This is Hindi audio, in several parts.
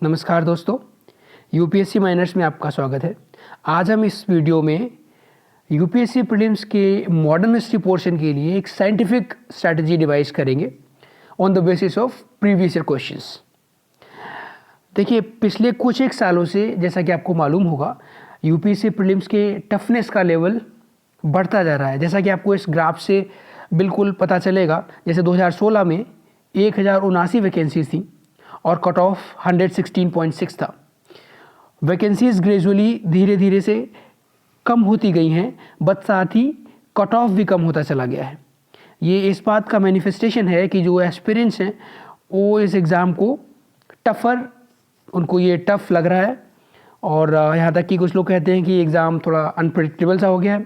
नमस्कार दोस्तों, यूपीएससी माइनर्स में आपका स्वागत है। आज हम इस वीडियो में यूपीएससी प्रीलिम्स के मॉडर्न हिस्ट्री पोर्शन के लिए एक साइंटिफिक स्ट्रैटेजी डिवाइस करेंगे on the basis of previous year questions. देखिए, पिछले कुछ एक सालों से जैसा कि आपको मालूम होगा, यूपीएससी प्रीलिम्स के टफनेस का लेवल बढ़ता जा रहा है। जैसा कि आपको इस ग्राफ से बिल्कुल पता चलेगा, जैसे 2016 में 1079 वैकेंसीज थी और कट ऑफ 116.6 था। वैकेंसीज ग्रेजुअली धीरे धीरे से कम होती गई हैं, बट साथ ही कट ऑफ भी कम होता चला गया है। ये इस बात का मैनिफेस्टेशन है कि जो एस्पिरेंट्स हैं वो इस एग्ज़ाम को उनको ये टफ लग रहा है और यहाँ तक कि कुछ लोग कहते हैं कि एग्ज़ाम थोड़ा अनप्रेडिक्टेबल सा हो गया है।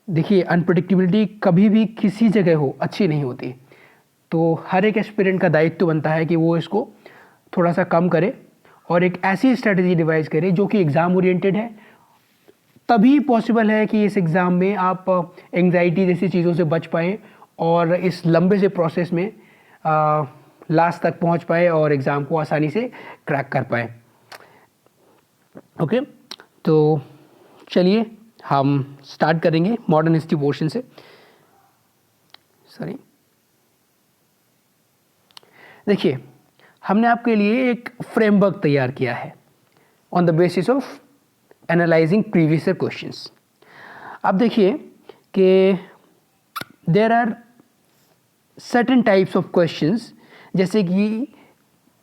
देखिए, अनप्रेडिक्टेबिलिटी कभी भी किसी जगह हो अच्छी नहीं होती, तो हर एक एस्पिरेंट का दायित्व बनता है कि वो इसको थोड़ा सा कम करे और एक ऐसी स्ट्रैटेजी डिवाइस करे जो कि एग्ज़ाम ओरिएंटेड है। तभी पॉसिबल है कि इस एग्ज़ाम में आप एंग्जाइटी जैसी चीज़ों से बच पाएँ और इस लंबे से प्रोसेस में लास्ट तक पहुंच पाए और एग्ज़ाम को आसानी से क्रैक कर पाए। ओके, तो चलिए हम स्टार्ट करेंगे मॉडर्न हिस्ट्री पोर्शन से। देखिए, हमने आपके लिए एक फ्रेमवर्क तैयार किया है on the basis of analysing previous year questions. अब देखिए कि there are certain types of questions, जैसे कि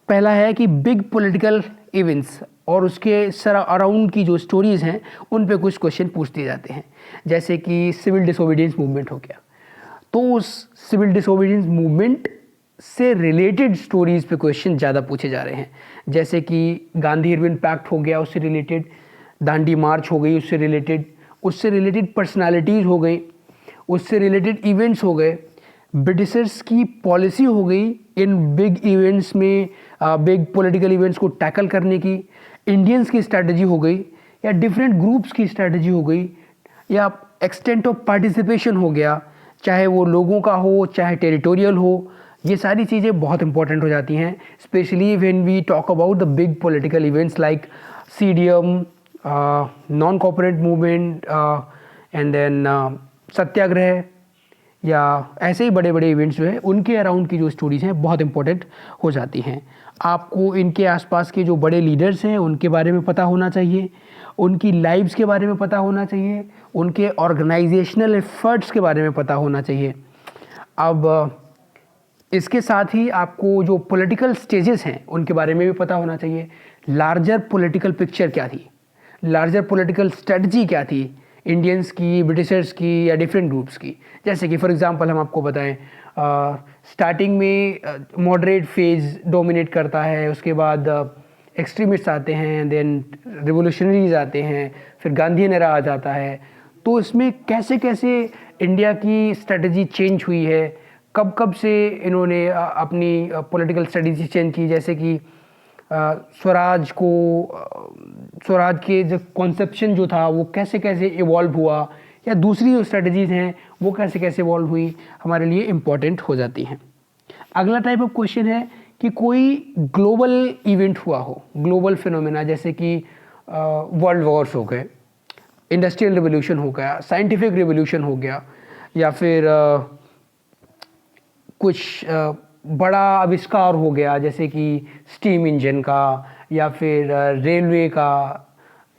पहला है कि बिग पॉलिटिकल इवेंट्स और उसके अराउंड की जो स्टोरीज़ हैं उन पे कुछ क्वेश्चन पूछ दिए जाते हैं। जैसे कि सिविल डिसोबीडियंस मूवमेंट हो गया, तो उस सिविल डिसोबीडियंस मूवमेंट से रिलेटेड स्टोरीज़ पे क्वेश्चन ज़्यादा पूछे जा रहे हैं। जैसे कि गांधी इरविन पैक्ट हो गया, उससे रिलेटेड दांडी मार्च हो गई, उससे रिलेटेड पर्सनालिटीज़ हो गई, उससे रिलेटेड इवेंट्स हो गए, ब्रिटिशर्स की पॉलिसी हो गई इन बिग इवेंट्स में, बिग पॉलिटिकल इवेंट्स को टैकल करने की, इंडियंस की स्ट्रैटेजी हो गई या डिफरेंट ग्रुप्स की स्ट्रैटेजी हो गई, या एक्सटेंट ऑफ पार्टिसिपेशन हो गया, चाहे वो लोगों का हो चाहे टेरिटोरियल हो। ये सारी चीज़ें बहुत इंपॉर्टेंट हो जाती हैं, specially when we talk about the big political events like CDM, non corporate movement and then satyagraha, या ऐसे ही बड़े बड़े इवेंट्स जो है उनके अराउंड की जो स्टोरीज़ हैं बहुत इंपॉर्टेंट हो जाती हैं। आपको इनके आसपास के जो बड़े लीडर्स हैं उनके बारे में पता होना चाहिए, उनकी लाइव्स के बारे में पता होना चाहिए, उनके ऑर्गेनाइजेशनल एफर्ट्स के बारे में पता होना चाहिए। अब इसके साथ ही आपको जो पॉलिटिकल स्टेजेस हैं उनके बारे में भी पता होना चाहिए। लार्जर पॉलिटिकल पिक्चर क्या थी, लार्जर पॉलिटिकल स्ट्रेटजी क्या थी, इंडियंस की, ब्रिटिशर्स की या डिफरेंट ग्रुप्स की। जैसे कि फॉर एग्जांपल हम आपको बताएं, स्टार्टिंग में मॉडरेट फेज डोमिनेट करता है, उसके बाद एक्सट्रीमिस्ट्स आते हैं, देन रिवोल्यूशनरीज आते हैं, फिर गांधीयन एरा आ जाता है। तो इसमें कैसे कैसे इंडिया की स्ट्रेटजी चेंज हुई है, कब कब से इन्होंने अपनी पॉलिटिकल स्ट्रेटजी चेंज की। जैसे कि स्वराज के जो कॉन्सेप्शन जो था वो कैसे कैसे इवॉल्व हुआ, या दूसरी जो स्ट्रेटजीज़ हैं वो कैसे कैसे इवॉल्व हुई, हमारे लिए इम्पॉर्टेंट हो जाती हैं। अगला टाइप ऑफ क्वेश्चन है कि कोई ग्लोबल इवेंट हुआ हो, ग्लोबल फिनोमेना, जैसे कि वर्ल्ड वॉर्स हो गए, इंडस्ट्रियल रिवोल्यूशन हो गया, साइंटिफिक रिवोल्यूशन हो गया, या फिर कुछ बड़ा आविष्कार हो गया जैसे कि स्टीम इंजन का, या फिर रेलवे का,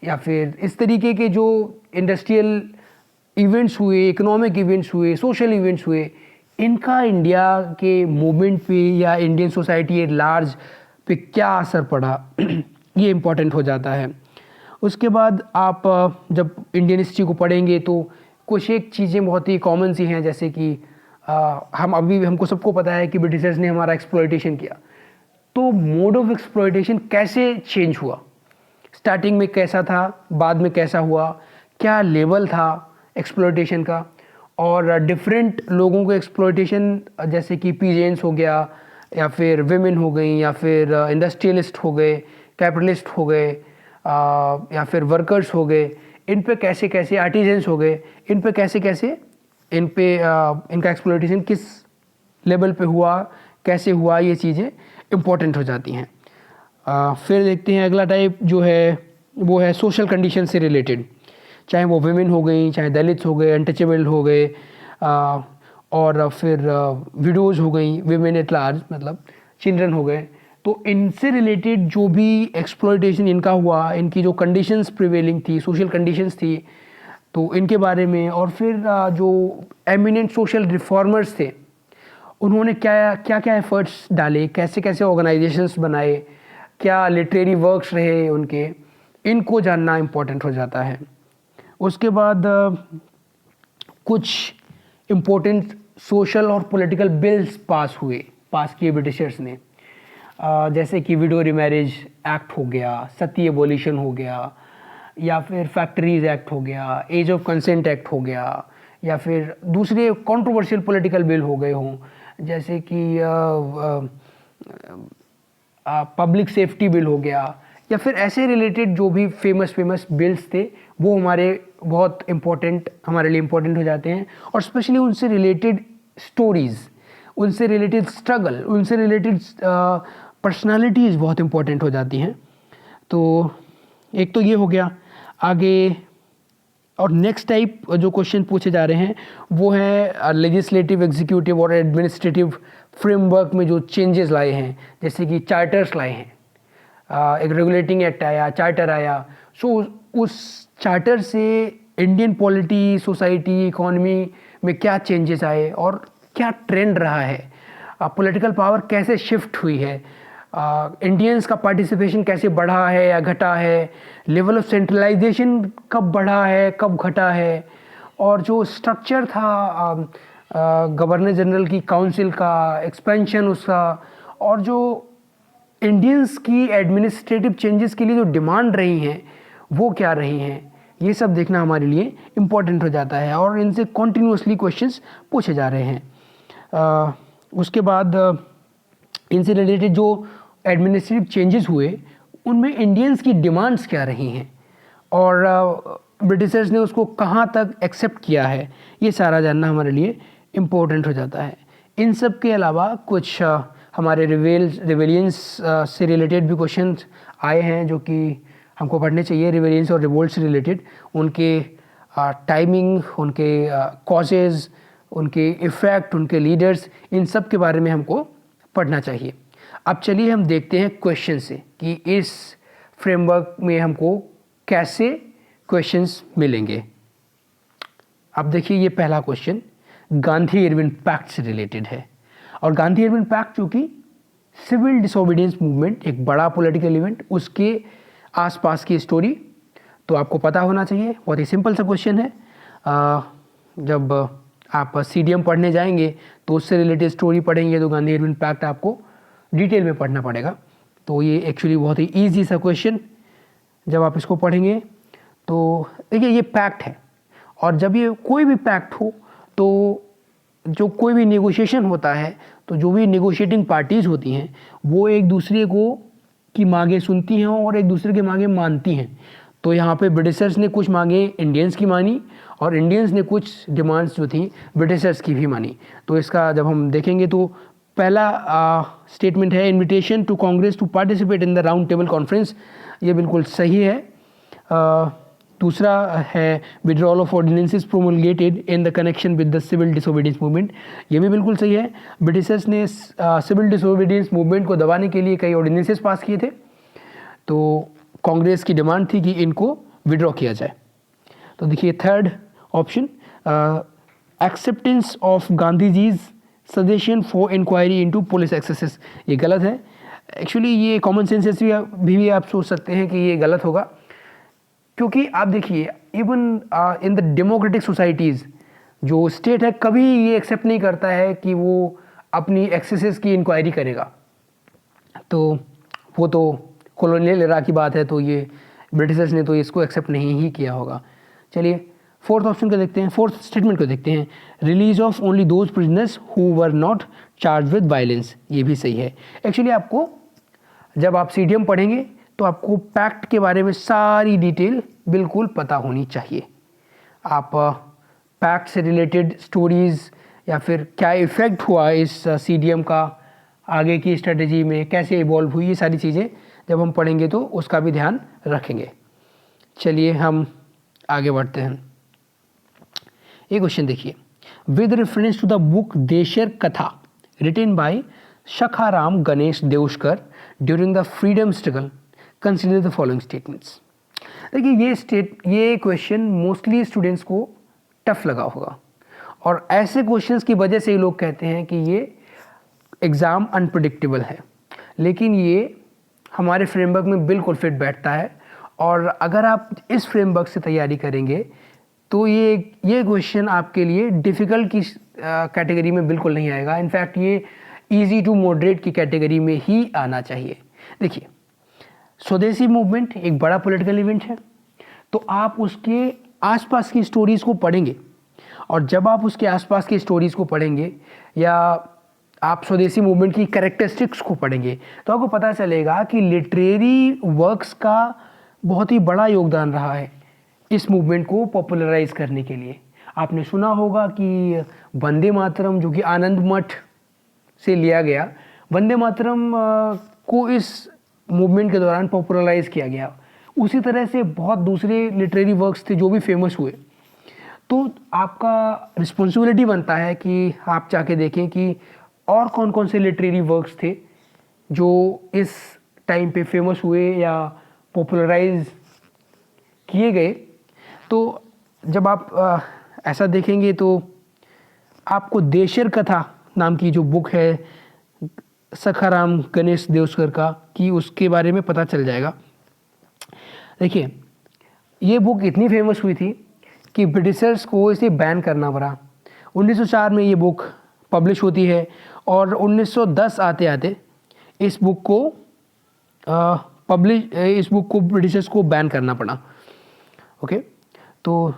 या फिर इस तरीके के जो इंडस्ट्रियल इवेंट्स हुए, इकोनॉमिक इवेंट्स हुए, सोशल इवेंट्स हुए, इनका इंडिया के मूवमेंट पे या इंडियन सोसाइटी एट लार्ज पे क्या असर पड़ा, ये इम्पोर्टेंट हो जाता है। उसके बाद आप जब इंडियन हिस्ट्री को पढ़ेंगे तो कुछ एक चीज़ें बहुत ही कॉमन सी हैं, जैसे कि हमको सबको पता है कि ब्रिटिशर्स ने हमारा एक्सप्लॉयटेशन किया, तो मोड ऑफ एक्सप्लॉयटेशन कैसे चेंज हुआ, स्टार्टिंग में कैसा था, बाद में कैसा हुआ, क्या लेवल था एक्सप्लॉयटेशन का, और डिफरेंट लोगों को एक्सप्लॉयटेशन, जैसे कि पीजेंट्स हो गया, या फिर विमेन हो गई, या फिर इंडस्ट्रियलिस्ट हो गए, कैपिटलिस्ट हो गए, या फिर वर्कर्स हो गए, इन पे कैसे कैसे, आर्टिजन्स हो गए, इन पे कैसे कैसे इनका एक्सप्लॉयटेशन किस लेवल पे हुआ, कैसे हुआ, ये चीज़ें इम्पोर्टेंट हो जाती हैं। फिर देखते हैं अगला टाइप जो है वो है सोशल कंडीशन से रिलेटेड, चाहे वो वुमेन हो गई, चाहे दलित्स हो गए, अनटचेबल हो गए, और फिर विडोज़ हो गई, वीमेन एट लार्ज मतलब चिल्ड्रन हो गए। तो इनसे रिलेटेड जो भी एक्सप्लॉयटेशन इनका हुआ, इनकी जो कंडीशंस प्रिवेलिंग थी, सोशल कंडीशंस थी, तो इनके बारे में, और फिर जो एमिनेंट सोशल रिफॉर्मर्स थे उन्होंने क्या क्या क्या एफर्ट्स डाले, कैसे कैसे ऑर्गेनाइजेशंस बनाए, क्या लिटरेरी वर्क्स रहे उनके, इनको जानना इम्पोर्टेंट हो जाता है। उसके बाद कुछ इम्पोर्टेंट सोशल और पॉलिटिकल बिल्स पास किए ब्रिटिशर्स ने, जैसे कि विडो रिमैरिज एक्ट हो गया, सती एबोलिशन हो गया, या फिर फैक्ट्रीज एक्ट हो गया, एज ऑफ कंसेंट एक्ट हो गया, या फिर दूसरे कंट्रोवर्शियल पॉलिटिकल बिल हो गए हों, जैसे कि पब्लिक सेफ्टी बिल हो गया, या फिर ऐसे रिलेटेड जो भी फेमस बिल्स थे वो बहुत इम्पोर्टेंट हमारे लिए इम्पोर्टेंट हो जाते हैं। और स्पेशली उनसे रिलेटेड स्टोरीज़, उनसे रिलेटेड स्ट्रगल, उनसे रिलेटेड पर्सनालिटीज़ बहुत इम्पोर्टेंट हो जाती हैं। तो एक तो ये हो गया। आगे और नेक्स्ट टाइप जो क्वेश्चन पूछे जा रहे हैं वो है लेजिस्लेटिव, एग्जीक्यूटिव और एडमिनिस्ट्रेटिव फ्रेमवर्क में जो चेंजेस लाए हैं, जैसे कि चार्टर्स लाए हैं, एक रेगुलेटिंग एक्ट आया, चार्टर आया। सो उस चार्टर से इंडियन पॉलिटी, सोसाइटी, इकोनॉमी में क्या चेंजेस आए और क्या ट्रेंड रहा है, पॉलिटिकल पावर कैसे शिफ्ट हुई है, इंडियंस का पार्टिसिपेशन कैसे बढ़ा है या घटा है, लेवल ऑफ सेंट्रलाइजेशन कब बढ़ा है कब घटा है, और जो स्ट्रक्चर था गवर्नर जनरल की काउंसिल का, एक्सपेंशन उसका, और जो इंडियंस की एडमिनिस्ट्रेटिव चेंजेस के लिए जो डिमांड रही हैं वो क्या रही हैं, ये सब देखना हमारे लिए इम्पोर्टेंट हो जाता है। और इनसे कॉन्टिन्यूसली क्वेश्चंस पूछे जा रहे हैं। उसके बाद इनसे रिलेटेड जो एडमिनिस्ट्रेटिव चेंजेस हुए उनमें इंडियंस की डिमांड्स क्या रही हैं और ब्रिटिशर्स ने उसको कहाँ तक एक्सेप्ट किया है, ये सारा जानना हमारे लिए इम्पोर्टेंट हो जाता है। इन सब के अलावा कुछ हमारे रिवेलियंस से रिलेटेड भी क्वेश्चंस आए हैं जो कि हमको पढ़ने चाहिए। रिवेलियंस और रिवोल्ट से रिलेटेड उनके टाइमिंग, उनके कॉजेज़, उनके इफ़ेक्ट, उनके लीडर्स, इन सब के बारे में हमको पढ़ना चाहिए। अब चलिए हम देखते हैं क्वेश्चन से कि इस फ्रेमवर्क में हमको कैसे क्वेश्चंस मिलेंगे। अब देखिए ये पहला क्वेश्चन गांधी इरविन पैक्ट से रिलेटेड है। और गांधी इरविन पैक्ट जो कि सिविल डिसोबीडियंस मूवमेंट, एक बड़ा पॉलिटिकल इवेंट, उसके आसपास की स्टोरी तो आपको पता होना चाहिए। बहुत ही सिंपल सा क्वेश्चन है। जब आप सीडीएम पढ़ने जाएंगे तो उससे रिलेटेड स्टोरी पढ़ेंगे तो गांधी इरविन पैक्ट आपको डिटेल में पढ़ना पड़ेगा। तो ये एक्चुअली बहुत ही ईजी सा क्वेश्चन, जब आप इसको पढ़ेंगे तो देखिए ये पैक्ट है, और जब ये कोई भी पैक्ट हो तो जो कोई भी नेगोशिएशन होता है तो जो भी नेगोशिएटिंग पार्टीज़ होती हैं वो एक दूसरे को की मांगें सुनती हैं और एक दूसरे की मांगें मानती हैं। तो यहाँ पे ब्रिटिशर्स ने कुछ मांगें इंडियंस की मानी और इंडियंस ने कुछ डिमांड्स जो थी ब्रिटिशर्स की भी मानी। तो इसका जब हम देखेंगे तो पहला स्टेटमेंट है invitation to Congress to participate in the round table conference, ये बिल्कुल सही है। दूसरा है withdrawal of ordinances promulgated in the connection with the civil disobedience movement, ये भी बिल्कुल सही है। ब्रिटिशर्स ने सिविल डिसोबीडियंस मूवमेंट को दबाने के लिए कई ऑर्डिनेंसेस पास किए थे, तो कांग्रेस की डिमांड थी कि इनको विड्रॉ किया जाए। तो देखिए third option acceptance of Gandhi ji's suggestion for inquiry into police excesses, ये गलत है। एक्चुअली ये कॉमन सेंस से भी आप सोच सकते हैं कि ये गलत होगा, क्योंकि आप देखिए even in the democratic societies जो स्टेट है कभी ये एक्सेप्ट नहीं करता है कि वो अपनी एक्सेसेस की इंक्वायरी करेगा। तो वो तो कॉलोनियल एरा की बात है, तो ये ब्रिटिशर्स ने तो इसको एक्सेप्ट नहीं ही किया होगा। चलिए फोर्थ ऑप्शन को देखते हैं, फोर्थ स्टेटमेंट को देखते हैं। Release of only those prisoners who were not charge with violence, ये भी सही है। एक्चुअली आपको जब आप सीडीएम पढ़ेंगे तो आपको पैक्ट के बारे में सारी डिटेल बिल्कुल पता होनी चाहिए। आप पैक्ट से रिलेटेड स्टोरीज़ या फिर क्या इफ़ेक्ट हुआ इस सीडीएम का, आगे की स्ट्रेटजी में कैसे इवॉल्व हुई, ये सारी चीज़ें जब हम पढ़ेंगे तो उसका भी ध्यान रखेंगे। चलिए हम आगे बढ़ते हैं। ये क्वेश्चन देखिए, with reference to the book Desher Katha written by Sakharam Ganesh Deuskar during the freedom struggle consider the following statements. देखिए ये क्वेश्चन मोस्टली स्टूडेंट्स को टफ लगा होगा, और ऐसे क्वेश्चंस की वजह से लोग कहते हैं कि ये एग्ज़ाम अनप्रेडिक्टेबल है, लेकिन ये हमारे फ्रेमवर्क में बिल्कुल फिट बैठता है। और अगर आप इस फ्रेमवर्क से तैयारी करेंगे तो ये क्वेश्चन आपके लिए डिफ़िकल्ट की कैटेगरी में बिल्कुल नहीं आएगा। इनफैक्ट ये इजी टू मॉडरेट की कैटेगरी में ही आना चाहिए। देखिए, स्वदेशी मूवमेंट एक बड़ा पॉलिटिकल इवेंट है, तो आप उसके आसपास की स्टोरीज़ को पढ़ेंगे, और जब आप उसके आसपास की स्टोरीज़ को पढ़ेंगे या आप स्वदेशी मूवमेंट की कैरेक्टरिस्टिक्स को पढ़ेंगे तो आपको पता चलेगा कि लिटरेरी वर्क्स का बहुत ही बड़ा योगदान रहा है इस मूवमेंट को पॉपुलराइज करने के लिए। आपने सुना होगा कि वंदे मातरम, जो कि आनंद मठ से लिया गया, वंदे मातरम को इस मूवमेंट के दौरान पॉपुलराइज किया गया। उसी तरह से बहुत दूसरे लिटरेरी वर्क्स थे जो भी फेमस हुए। तो आपका रिस्पॉन्सिबिलिटी बनता है कि आप जाके देखें कि और कौन कौन से लिटरेरी वर्क्स थे जो इस टाइम पे फेमस हुए या पॉपुलराइज किए गए। तो जब आप ऐसा देखेंगे तो आपको देशर कथा नाम की जो बुक है सखाराम गणेश देउस्कर का, कि उसके बारे में पता चल जाएगा। देखिए, ये बुक इतनी फेमस हुई थी कि ब्रिटिशर्स को इसे बैन करना पड़ा। 1904 में ये बुक पब्लिश होती है, और 1910 आते आते इस बुक को ब्रिटिशर्स को बैन करना पड़ा। ओके, तो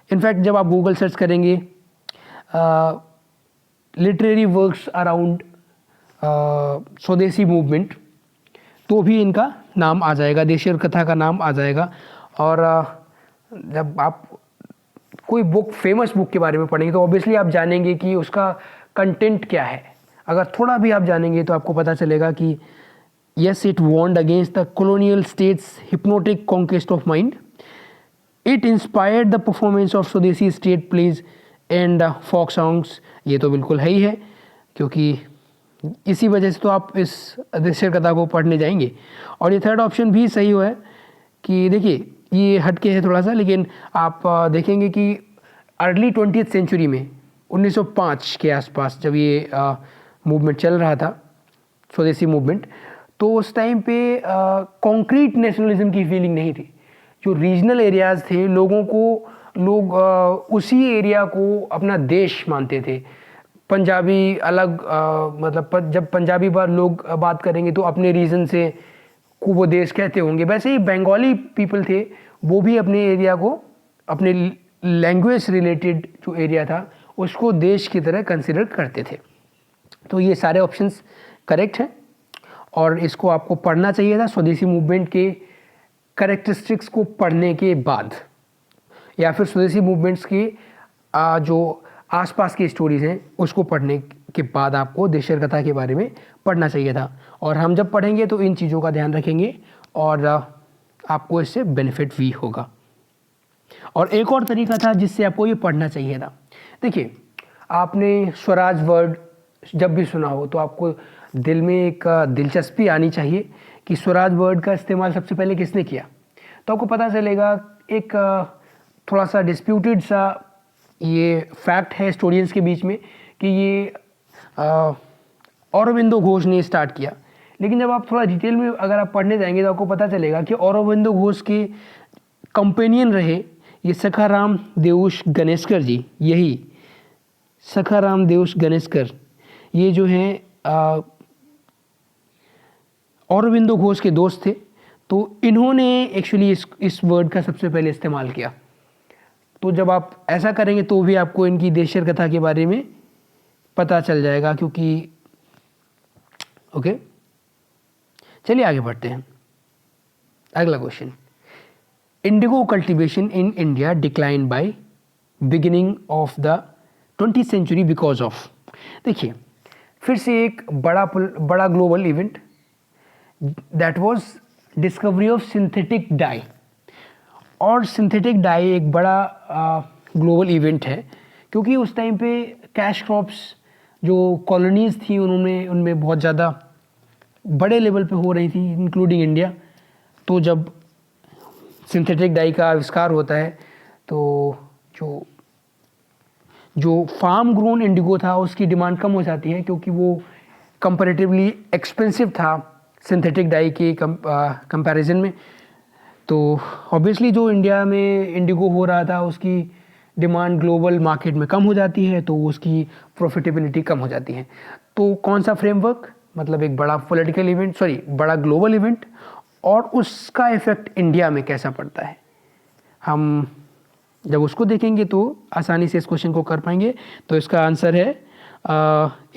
इनफैक्ट जब आप गूगल सर्च करेंगे लिटरेरी वर्क्स अराउंड स्वदेशी मूवमेंट, तो भी इनका नाम आ जाएगा, देशर कथा का नाम आ जाएगा। और जब आप कोई बुक, फेमस बुक के बारे में पढ़ेंगे तो ऑब्वियसली आप जानेंगे कि उसका कंटेंट क्या है। अगर थोड़ा भी आप जानेंगे तो आपको पता चलेगा कि yes, it warned against the colonial state's hypnotic conquest of mind. It inspired the performance of Swadeshi state plays and folk songs. ये तो बिल्कुल है ही है, क्योंकि इसी वजह से तो आप इस देशर कथा को पढ़ने जाएंगे। और ये थर्ड ऑप्शन भी सही हुआ है कि देखिए, ये हटके है थोड़ा सा, लेकिन आप देखेंगे कि अर्ली 20th सेंचुरी में 1905 के आसपास जब ये मूवमेंट चल रहा था, स्वदेशी मूवमेंट, तो उस टाइम पे कॉन्क्रीट नेशनलिज्म की फीलिंग नहीं थी। जो रीजनल एरियाज़ थे, लोग उसी एरिया को अपना देश मानते थे। पंजाबी अलग, मतलब जब पंजाबी लोग बात करेंगे तो अपने रीजन से को वो देश कहते होंगे, वैसे ही बंगाली पीपल थे, वो भी अपने एरिया को, अपने लैंग्वेज रिलेटेड जो एरिया था उसको देश की तरह कंसिडर करते थे। तो ये सारे ऑप्शंस करेक्ट हैं, और इसको आपको पढ़ना चाहिए था स्वदेशी मूवमेंट के कैरेक्टरिस्टिक्स को पढ़ने के बाद, या फिर स्वदेशी मूवमेंट्स की जो आसपास की स्टोरीज़ हैं उसको पढ़ने के बाद आपको देशर कथा के बारे में पढ़ना चाहिए था। और हम जब पढ़ेंगे तो इन चीज़ों का ध्यान रखेंगे और आपको इससे बेनिफिट भी होगा। और एक और तरीका था जिससे आपको ये पढ़ना चाहिए था। देखिए, आपने स्वराज वर्ड जब भी सुना हो तो आपको दिल में एक दिलचस्पी आनी चाहिए कि स्वराज वर्ड का इस्तेमाल सबसे पहले किसने किया। तो आपको पता चलेगा, एक थोड़ा सा डिस्प्यूटेड सा ये फैक्ट है स्टूडेंट्स के बीच में कि ये औरोबिंदो घोष ने स्टार्ट किया। लेकिन जब आप थोड़ा डिटेल में अगर आप पढ़ने जाएंगे तो आपको पता चलेगा कि औरोबिंदो घोष के कंपेनियन रहे ये सखाराम देउश गणेशकर जी। यही सखाराम देउश गणेशकर, ये जो हैं औरोबिंदो घोष के दोस्त थे। तो इन्होंने एक्चुअली इस वर्ड का सबसे पहले इस्तेमाल किया। तो जब आप ऐसा करेंगे तो भी आपको इनकी देशर कथा के बारे में पता चल जाएगा, क्योंकि ओके, चलिए आगे बढ़ते हैं। अगला question, indigo cultivation in India decline by beginning of the 20th century because of. देखिए, फिर से एक बड़ा global event that was discovery of synthetic dye. और सिंथेटिक डाई एक बड़ा ग्लोबल इवेंट है, क्योंकि उस टाइम पे कैश क्रॉप्स जो कॉलोनीज थी उनमें बहुत ज़्यादा बड़े लेवल पे हो रही थी, इंक्लूडिंग इंडिया। तो जब सिंथेटिक डाई का आविष्कार होता है तो जो फार्म ग्रोन इंडिगो था उसकी डिमांड कम हो जाती है, क्योंकि वो कंपैरेटिवली एक्सपेंसिव था सिंथेटिक डाई के कंपैरिजन में। तो ऑब्वियसली जो इंडिया में इंडिगो हो रहा था उसकी डिमांड ग्लोबल मार्केट में कम हो जाती है, तो उसकी प्रॉफिटेबिलिटी कम हो जाती है। तो कौन सा फ्रेमवर्क, मतलब एक बड़ा पॉलिटिकल इवेंट, बड़ा ग्लोबल इवेंट, और उसका इफेक्ट इंडिया में कैसा पड़ता है, हम जब उसको देखेंगे तो आसानी से इस क्वेश्चन को कर पाएंगे। तो इसका आंसर है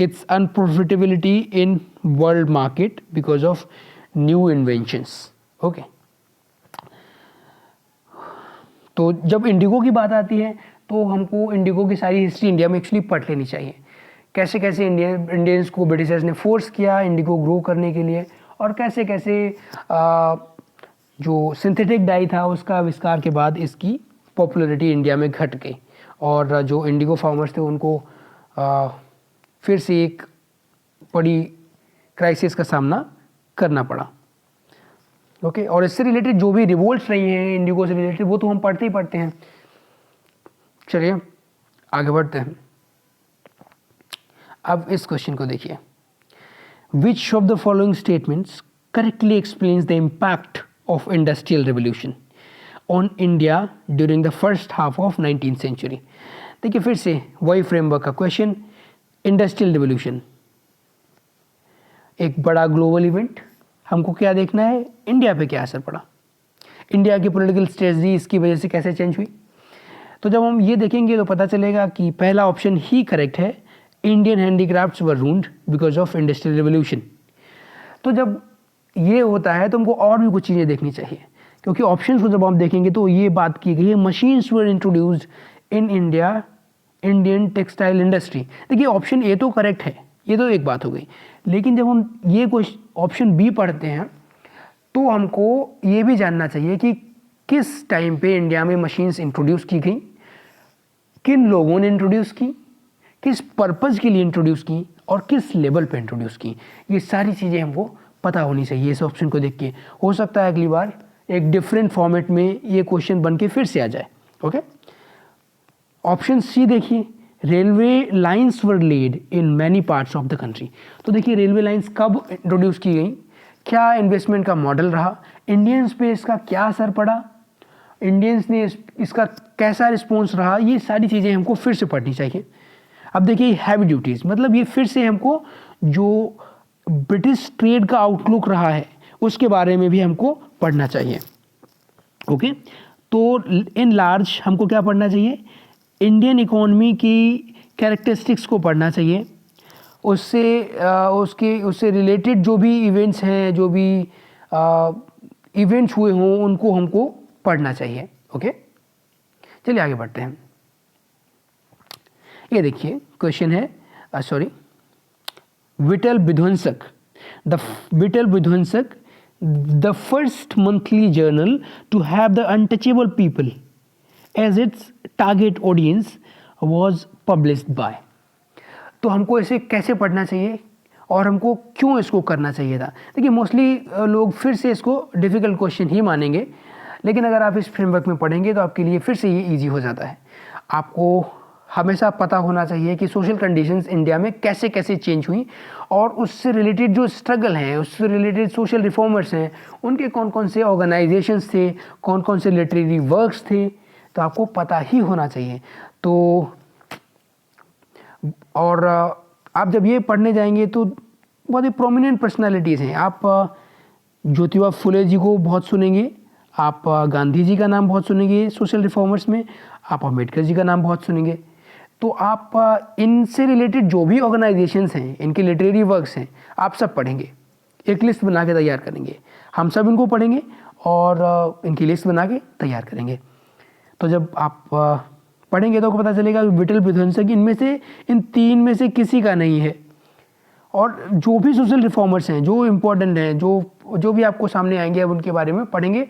it's unprofitability in world market because of new inventions. Okay, तो जब इंडिगो की बात आती है तो हमको इंडिगो की सारी हिस्ट्री इंडिया में एक्चुअली पढ़ लेनी चाहिए। कैसे कैसे इंडियंस को ब्रिटिशर्स ने फोर्स किया इंडिगो ग्रो करने के लिए, और कैसे कैसे जो सिंथेटिक डाई था उसका आविष्कार के बाद इसकी पॉपुलैरिटी इंडिया में घट गई, और जो इंडिगो फार्मर्स थे उनको फिर से एक बड़ी क्राइसिस का सामना करना पड़ा। ओके, और इससे रिलेटेड जो भी रिवोल्ट्स रही हैं इंडिगो से रिलेटेड वो तो हम पढ़ते ही पढ़ते हैं। चलिए आगे बढ़ते हैं। अब इस क्वेश्चन को देखिए, which of the following statements correctly explains the impact of industrial revolution on India during the first half of 19th century. देखिए फिर से वही फ्रेमवर्क का क्वेश्चन, इंडस्ट्रियल रेवोल्यूशन एक बड़ा ग्लोबल इवेंट, हमको क्या देखना है, इंडिया पे क्या असर पड़ा, इंडिया की पॉलिटिकल स्ट्रेटजी इसकी वजह से कैसे चेंज हुई। तो जब हम ये देखेंगे तो पता चलेगा कि पहला ऑप्शन ही करेक्ट है, Indian handicrafts were ruined because of industrial revolution. तो जब ये होता है तो हमको और भी कुछ चीज़ें देखनी चाहिए, क्योंकि ऑप्शंस को जब आप देखेंगे तो ये बात की गई है machines were introduced in India, Indian textile industry. देखिए ऑप्शन ए तो करेक्ट है, ये तो एक बात हो गई, लेकिन जब हम ये क्वेश्चन ऑप्शन बी पढ़ते हैं तो हमको ये भी जानना चाहिए कि किस टाइम पे इंडिया में मशीन्स इंट्रोड्यूस की गई, किन लोगों ने इंट्रोड्यूस की, किस पर्पज़ के लिए इंट्रोड्यूस की, और किस लेवल पे इंट्रोड्यूस की। ये सारी चीज़ें हमको पता होनी चाहिए इस ऑप्शन को देख के। हो सकता है अगली बार एक डिफरेंट फॉर्मेट में ये क्वेश्चन बन के फिर से आ जाए। ओके, ऑप्शन सी देखिए, railway lines were laid in many parts of the country. तो देखिए रेलवे लाइन्स कब इंट्रोड्यूस की गई, क्या इन्वेस्टमेंट का मॉडल रहा, इंडियंस पे इसका क्या असर पड़ा, इंडियंस ने इसका कैसा रिस्पॉन्स रहा, ये सारी चीज़ें हमको फिर से पढ़नी चाहिए। अब देखिए हैवी ड्यूटीज़, मतलब ये फिर से हमको जो ब्रिटिश ट्रेड का आउटलुक रहा है उसके बारे में भी हमको पढ़ना चाहिए। ओके, तो इन लार्ज हमको क्या पढ़ना चाहिए, इंडियन इकोनॉमी की कैरेक्टरिस्टिक्स को पढ़ना चाहिए, उससे रिलेटेड जो भी इवेंट्स हैं, जो भी इवेंट्स हुए हों उनको हमको पढ़ना चाहिए। ओके, चलिए आगे बढ़ते हैं। ये देखिए क्वेश्चन है, Vital Vidhvansak, the first monthly journal to have the untouchable people as its target audience was published by. तो हमको इसे कैसे पढ़ना चाहिए और हमको क्यों इसको करना चाहिए था। देखिए मोस्टली लोग फिर से इसको डिफ़िकल्ट क्वेश्चन ही मानेंगे, लेकिन अगर आप इस फ्रेमवर्क में पढ़ेंगे तो आपके लिए फिर से ये ईजी हो जाता है। आपको हमेशा पता होना चाहिए कि सोशल कंडीशंस इंडिया में कैसे कैसे चेंज हुई, और उससे रिलेटेड जो स्ट्रगल हैं, उससे रिलेटेड सोशल रिफॉर्मर्स हैं, उनके कौन कौन से ऑर्गेनाइजेशंस थे, कौन कौन से लिटरेरी वर्क्स थे, तो आपको पता ही होना चाहिए। तो और आप जब ये पढ़ने जाएंगे तो बहुत ही प्रोमिनेंट पर्सनालिटीज़ हैं। आप ज्योतिबा फुले जी को बहुत सुनेंगे, आप गांधी जी का नाम बहुत सुनेंगे सोशल रिफॉर्मर्स में, आप अम्बेडकर जी का नाम बहुत सुनेंगे। तो आप इनसे रिलेटेड जो भी ऑर्गेनाइजेशंस हैं, इनके लिटरेरी वर्क्स हैं, आप सब पढ़ेंगे, एक लिस्ट बना के तैयार करेंगे। हम सब इनको पढ़ेंगे और इनकी लिस्ट बना के तैयार करेंगे। तो जब आप पढ़ेंगे तो आपको पता चलेगा कि विटल विध्वंसक इनमें से इन तीन में से किसी का नहीं है, और जो भी सोशल रिफॉर्मर्स हैं, जो इम्पोर्टेंट हैं, जो भी आपको सामने आएंगे, अब उनके बारे में पढ़ेंगे।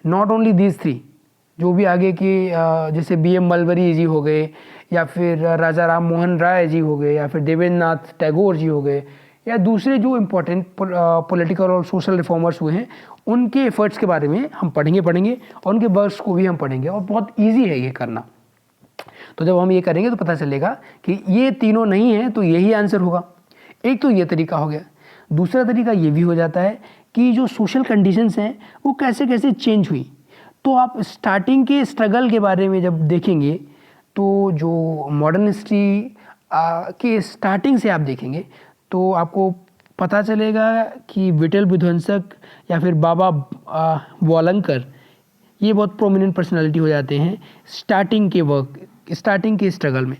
नॉट ओनली दीज थ्री, जो भी आगे की जैसे BM मलबरी जी हो गए, या फिर राजा राम मोहन राय जी हो गए, या फिर देवेंद्र नाथ टैगोर जी हो गए, या दूसरे जो इम्पोर्टेंट पॉलिटिकल और सोशल रिफॉर्मर्स हुए हैं, उनके एफर्ट्स के बारे में हम पढ़ेंगे और उनके वर्क्स को भी हम पढ़ेंगे, और बहुत ईजी है ये करना। तो जब हम ये करेंगे तो पता चलेगा कि ये तीनों नहीं है तो यही आंसर होगा। एक तो ये तरीका हो गया। दूसरा तरीका ये भी हो जाता है कि जो सोशल कंडीशंस हैं वो कैसे कैसे चेंज हुई। तो आप स्टार्टिंग के स्ट्रगल के बारे में जब देखेंगे तो जो मॉडर्न हिस्ट्री के स्टार्टिंग से आप देखेंगे तो आपको पता चलेगा कि विठल विध्वंसक या फिर बाबा वालंकर ये बहुत प्रोमिनेंट पर्सनालिटी हो जाते हैं स्टार्टिंग के स्ट्रगल में।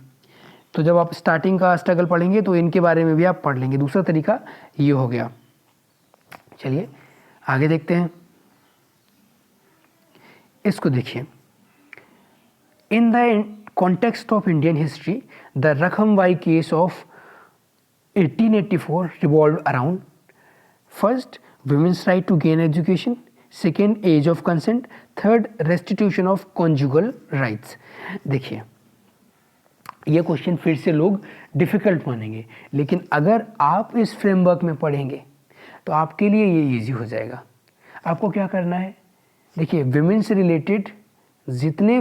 तो जब आप स्टार्टिंग का स्ट्रगल पढ़ेंगे तो इनके बारे में भी आप पढ़ लेंगे। दूसरा तरीका ये हो गया। चलिए आगे देखते हैं। इसको देखिए, in the context of Indian history the Rukhmabai case of 1884 revolved around first women's right to gain education, second age of consent, third restitution of conjugal rights। देखिए ये क्वेश्चन फिर से लोग डिफ़िकल्ट मानेंगे, लेकिन अगर आप इस फ्रेमवर्क में पढ़ेंगे तो आपके लिए ये इजी हो जाएगा। आपको क्या करना है, देखिए विमेन से रिलेटेड जितने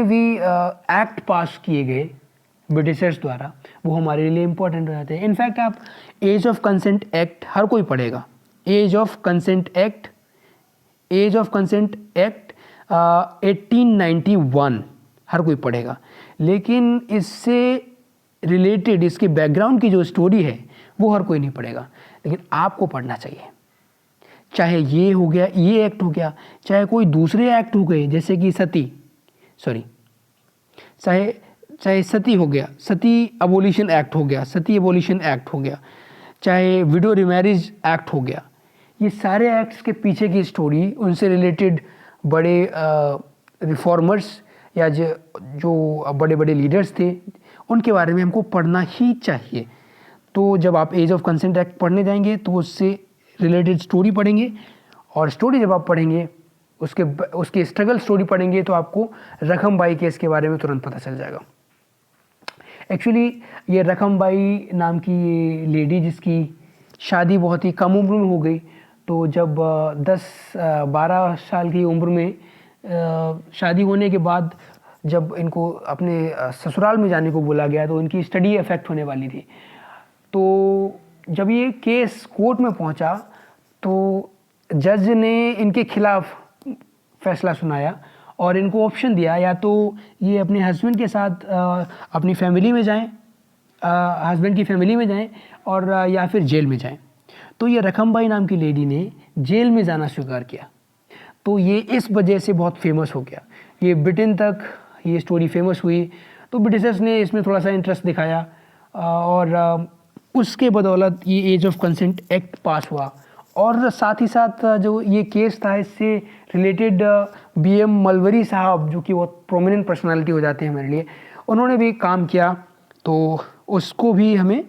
भी एक्ट पास किए गए ब्रिटिशर्स द्वारा वो हमारे लिए इम्पोर्टेंट हो जाते हैं। इनफैक्ट आप एज ऑफ कंसेंट एक्ट हर कोई पढ़ेगा। एज ऑफ कंसेंट एक्ट 1891 हर कोई पढ़ेगा, लेकिन इससे रिलेटेड इसके बैकग्राउंड की जो स्टोरी है वो हर कोई नहीं पढ़ेगा, लेकिन आपको पढ़ना चाहिए। चाहे ये हो गया, ये एक्ट हो गया, चाहे कोई दूसरे एक्ट हो गए जैसे कि चाहे सती हो गया, सती अबोलिशन एक्ट हो गया, चाहे विडो रिमैरिज एक्ट हो गया। ये सारे एक्ट्स के पीछे की स्टोरी, उनसे रिलेटेड बड़े रिफॉर्मर्स या जो बड़े बड़े लीडर्स थे उनके बारे में हमको पढ़ना ही चाहिए। तो जब आप एज ऑफ कंसेंट एक्ट पढ़ने जाएंगे तो उससे रिलेटेड स्टोरी पढ़ेंगे, और स्टोरी जब आप पढ़ेंगे उसके स्ट्रगल स्टोरी पढ़ेंगे तो आपको रखमबाई केस के बारे में तुरंत पता चल जाएगा। एक्चुअली ये रखमबाई नाम की ये लेडी जिसकी शादी बहुत ही कम उम्र में हो गई, तो जब 10-12 साल की उम्र में शादी होने के बाद जब इनको अपने ससुराल में जाने को बोला गया तो इनकी स्टडी अफेक्ट होने वाली थी। तो जब ये केस कोर्ट में पहुंचा तो जज ने इनके खिलाफ फैसला सुनाया और इनको ऑप्शन दिया, या तो ये अपने हस्बैंड के साथ अपनी फैमिली में जाएं, हस्बैंड की फैमिली में जाएं, और या फिर जेल में जाएं। तो ये रखमबाई नाम की लेडी ने जेल में जाना स्वीकार किया। तो ये इस वजह से बहुत फेमस हो गया, ये ब्रिटेन तक ये स्टोरी फेमस हुई। तो ब्रिटिशर्स ने इसमें थोड़ा सा इंटरेस्ट दिखाया और उसके बदौलत ये age of consent act pass हुआ। और साथ ही साथ जो ये केस था इससे रिलेटेड BM मलबरी साहब, जो कि बहुत प्रोमिनेंट पर्सनालिटी हो जाते हैं हमारे लिए, उन्होंने भी काम किया। तो उसको भी हमें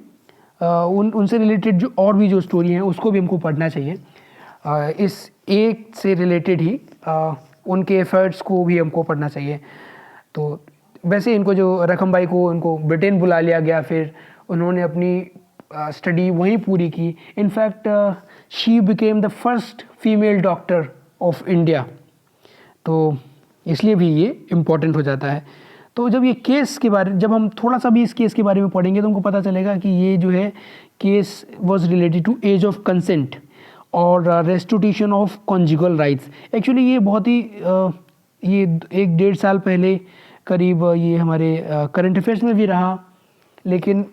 उनसे रिलेटेड जो और भी जो स्टोरी है उसको भी हमको पढ़ना चाहिए। इस एक से रिलेटेड ही उनके एफर्ट्स को भी हमको पढ़ना चाहिए। तो वैसे इनको जो रखमबाई को इनको ब्रिटेन बुला लिया गया, फिर उन्होंने अपनी स्टडी वहीं पूरी की। In fact she became the first female doctor of India. तो इसलिए भी ये इम्पॉर्टेंट हो जाता है। तो जब ये केस के बारे जब हम थोड़ा सा भी इस केस के बारे में पढ़ेंगे तो हमको पता चलेगा कि ये जो है case was related to age of consent और restitution of conjugal rights. Actually ये बहुत ही ये 1-1.5 साल पहले करीब ये हमारे करंट अफेयर्स में भी रहा, लेकिन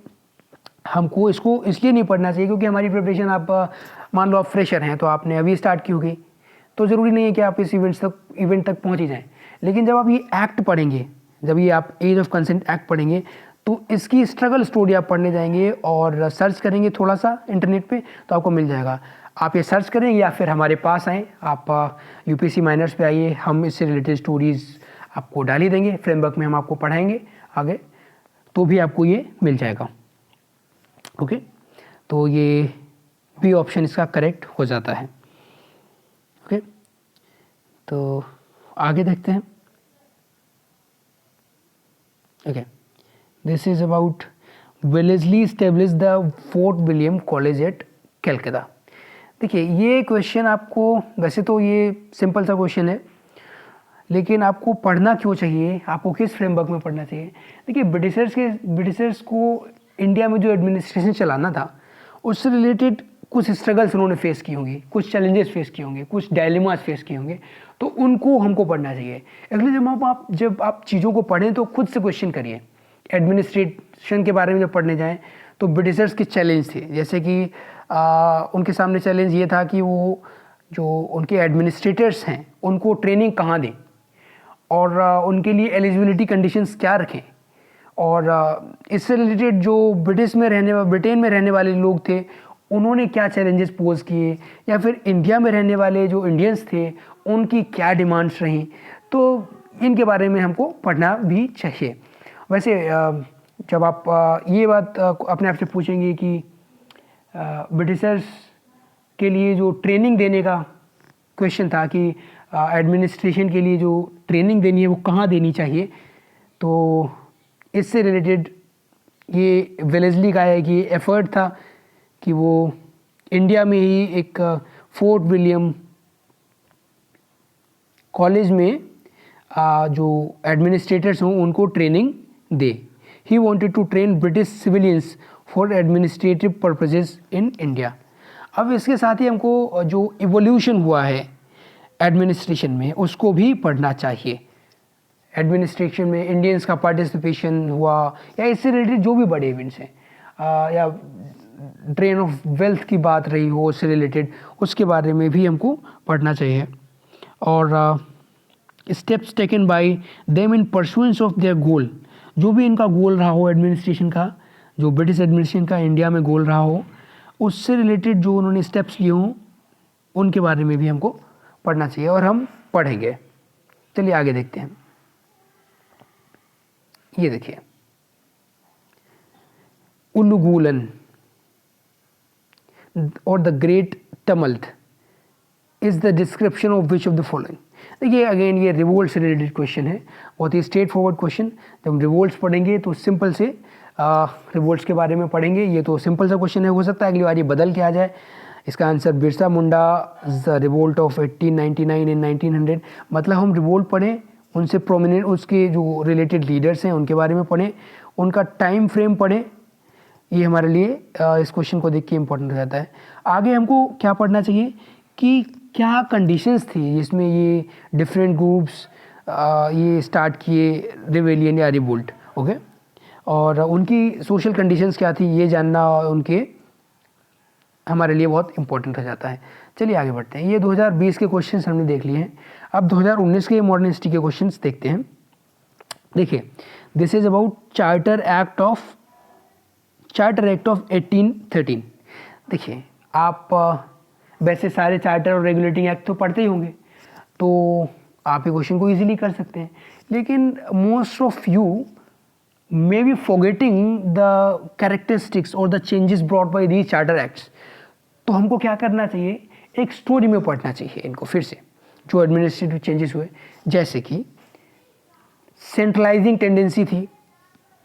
हमको इसको इसलिए नहीं पढ़ना चाहिए क्योंकि हमारी प्रिपरेशन, आप मान लो आप फ्रेशर हैं तो आपने अभी स्टार्ट की होगी, तो ज़रूरी नहीं है कि आप इस इवेंट तक पहुंच ही जाएं। लेकिन जब आप ये एक्ट पढ़ेंगे, जब ये आप एज ऑफ कंसेंट एक्ट पढ़ेंगे तो इसकी स्ट्रगल स्टोरी आप पढ़ने जाएंगे और सर्च करेंगे थोड़ा सा इंटरनेट पे तो आपको मिल जाएगा। आप ये सर्च करें या फिर हमारे पास आएँ, आप UPSC माइनर्स पे आइए, हम इससे रिलेटेड स्टोरीज़ आपको डाल ही देंगे। फ्रेमवर्क में हम आपको पढ़ाएंगे आगे, तो भी आपको ये मिल जाएगा। ओके, तो ये बी ऑप्शन इसका करेक्ट हो जाता है। ओके, तो आगे देखते हैं। Okay, this is about Wellesley establish the fort William college eight Calcutta. देखिए ये क्वेश्चन आपको, वैसे तो ये सिंपल सा क्वेश्चन है, लेकिन आपको पढ़ना क्यों चाहिए, आपको किस फ्रेमवर्क में पढ़ना चाहिए। देखिए ब्रिटिशर्स को इंडिया में जो एडमिनिस्ट्रेशन चलाना था उससे रिलेटेड कुछ स्ट्रगल्स उन्होंने फेस की होंगी, कुछ चैलेंजेस फेस किए होंगे, कुछ डायलेमास फेस किए होंगे, तो उनको हमको पढ़ना चाहिए। इसलिए जब आप चीज़ों को पढ़ें तो खुद से क्वेश्चन करिए। एडमिनिस्ट्रेशन के बारे में जब पढ़ने जाएँ तो ब्रिटिशर्स के चैलेंज थे, जैसे कि उनके सामने चैलेंज ये था कि वो जो उनके एडमिनिस्ट्रेटर्स हैं उनको ट्रेनिंग कहाँ दें, और उनके लिए एलिजिबिलिटी कंडीशंस क्या रखें, और इससे रिलेटेड जो ब्रिटेन में रहने वाले लोग थे उन्होंने क्या चैलेंजेस पोज किए, या फिर इंडिया में रहने वाले जो इंडियंस थे उनकी क्या डिमांड्स रहीं, तो इनके बारे में हमको पढ़ना भी चाहिए। वैसे जब आप ये बात अपने आप से पूछेंगे कि ब्रिटिशर्स के लिए जो ट्रेनिंग देने का क्वेश्चन था कि एडमिनिस्ट्रेशन के लिए जो ट्रेनिंग देनी है वो कहाँ देनी चाहिए, तो इससे रिलेटेड ये वेलेस्ली का है कि एफर्ट था कि वो इंडिया में ही एक फोर्ट विलियम कॉलेज में जो एडमिनिस्ट्रेटर्स हों उनको ट्रेनिंग दे। He wanted to train British civilians for administrative purposes in India. अब इसके साथ ही हमको जो इवोल्यूशन हुआ है एडमिनिस्ट्रेशन में उसको भी पढ़ना चाहिए। एडमिनिस्ट्रेशन में इंडियंस का पार्टिसिपेशन हुआ, या इससे रिलेटेड जो भी बड़े इवेंट्स हैं, या ड्रेन ऑफ वेल्थ की बात रही हो उससे रिलेटेड, उसके बारे में भी हमको पढ़ना चाहिए। और steps taken by them in pursuance of their गोल, जो भी इनका गोल रहा हो एडमिनिस्ट्रेशन का, जो ब्रिटिश एडमिनिस्ट्रेशन का इंडिया में गोल रहा हो, उससे रिलेटेड जो उन्होंने स्टेप्स लिए हों उनके बारे में भी हमको पढ़ना चाहिए, और हम पढ़ेंगे। चलिए आगे देखते हैं। ये देखिए, उलुगुलन और the great tumult is the description of which of the following. देखिए अगेन ये रिवोल्ट से रिलेटेड क्वेश्चन है, बहुत ही स्ट्रेट फॉरवर्ड क्वेश्चन। जब हम रिवोल्ट्स पढ़ेंगे तो सिंपल से रिवोल्ट्स के बारे में पढ़ेंगे। ये तो सिंपल सा क्वेश्चन है, हो सकता है अगली बार ये बदल के आ जाए। इसका answer Birsa Munda the revolt of 1899 इन 1900। मतलब हम रिवोल्ट पढ़ें, उनसे प्रोमिनेंट उसके जो रिलेटेड लीडर्स हैं उनके बारे में पढ़ें, उनका टाइम फ्रेम पढ़ें। ये हमारे लिए इस क्वेश्चन को देख के इम्पोर्टेंट हो जाता है। आगे हमको क्या पढ़ना चाहिए कि क्या कंडीशंस थी जिसमें ये डिफरेंट ग्रुप्स ये स्टार्ट किए रिवेलियन या रिवोल्ट। ओके, और उनकी सोशल कंडीशंस क्या थी ये जानना उनके हमारे लिए बहुत इंपॉर्टेंट हो जाता है। चलिए आगे बढ़ते हैं। ये 2020 के क्वेश्चंस हमने देख लिए हैं। अब 2019 के मॉडर्न हिस्ट्री के क्वेश्चंस देखते हैं। देखिए, this is about charter act of 1813। देखिए आप वैसे सारे चार्टर और रेगुलेटिंग एक्ट तो पढ़ते ही होंगे, तो आप ये क्वेश्चन को इजीली कर सकते हैं, लेकिन most of you may be forgetting the characteristics or the changes brought by these charter acts। तो हमको क्या करना चाहिए, एक स्टोरी में पढ़ना चाहिए इनको फिर से, जो एडमिनिस्ट्रेटिव चेंजेस हुए। जैसे कि सेंट्रलाइजिंग टेंडेंसी थी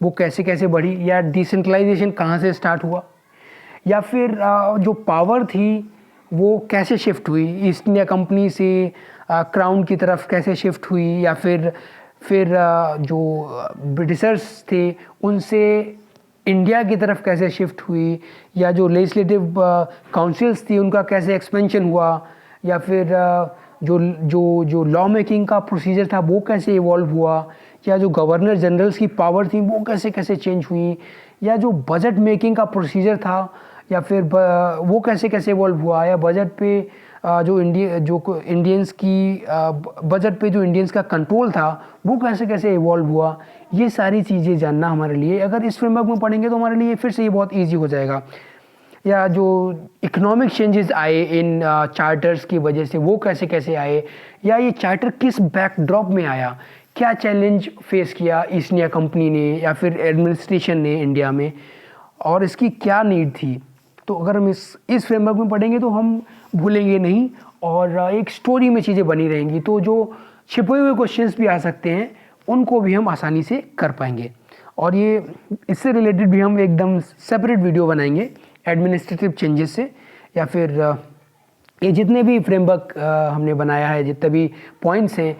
वो कैसे कैसे बढ़ी, या डिसेंट्रलाइजेशन कहाँ से स्टार्ट हुआ, या फिर जो पावर थी वो कैसे शिफ्ट हुई, ईस्ट इंडिया कंपनी से क्राउन की तरफ कैसे शिफ्ट हुई, या फिर जो ब्रिटिशर्स थे उनसे इंडिया की तरफ कैसे शिफ्ट हुई, या जो लेजिस्लेटिव काउंसिल्स थी उनका कैसे एक्सपेंशन हुआ, या फिर जो लॉ मेकिंग का प्रोसीजर था वो कैसे इवॉल्व हुआ, या जो गवर्नर जनरल्स की पावर थी वो कैसे कैसे चेंज हुई, या जो बजट मेकिंग का प्रोसीजर था या फिर वो कैसे कैसे इवॉल्व हुआ, या बजट पे जो इंडियंस की बजट पे जो इंडियंस का कंट्रोल था वो कैसे कैसे इवॉल्व हुआ। ये सारी चीज़ें जानना हमारे लिए, अगर इस फ्रेमवर्क में पढ़ेंगे तो हमारे लिए फिर से ये बहुत ईजी हो जाएगा। या जो इकोनॉमिक चेंजेस आए इन चार्टर्स की वजह से वो कैसे कैसे आए, या ये चार्टर किस बैकड्रॉप में आया, क्या चैलेंज फेस किया ईस्ट इंडिया कंपनी ने या फिर एडमिनिस्ट्रेशन ने इंडिया में, और इसकी क्या नीड थी। तो अगर हम इस फ्रेमवर्क में पढ़ेंगे तो हम भूलेंगे नहीं और एक स्टोरी में चीज़ें बनी रहेंगी, तो जो छिपे हुए क्वेश्चंस भी आ सकते हैं उनको भी हम आसानी से कर पाएंगे। और ये इससे रिलेटेड भी हम एकदम सेपरेट वीडियो बनाएंगे एडमिनिस्ट्रेटिव चेंजेस से, या फिर ये जितने भी फ्रेमवर्क हमने बनाया है, जितने भी पॉइंट्स हैं,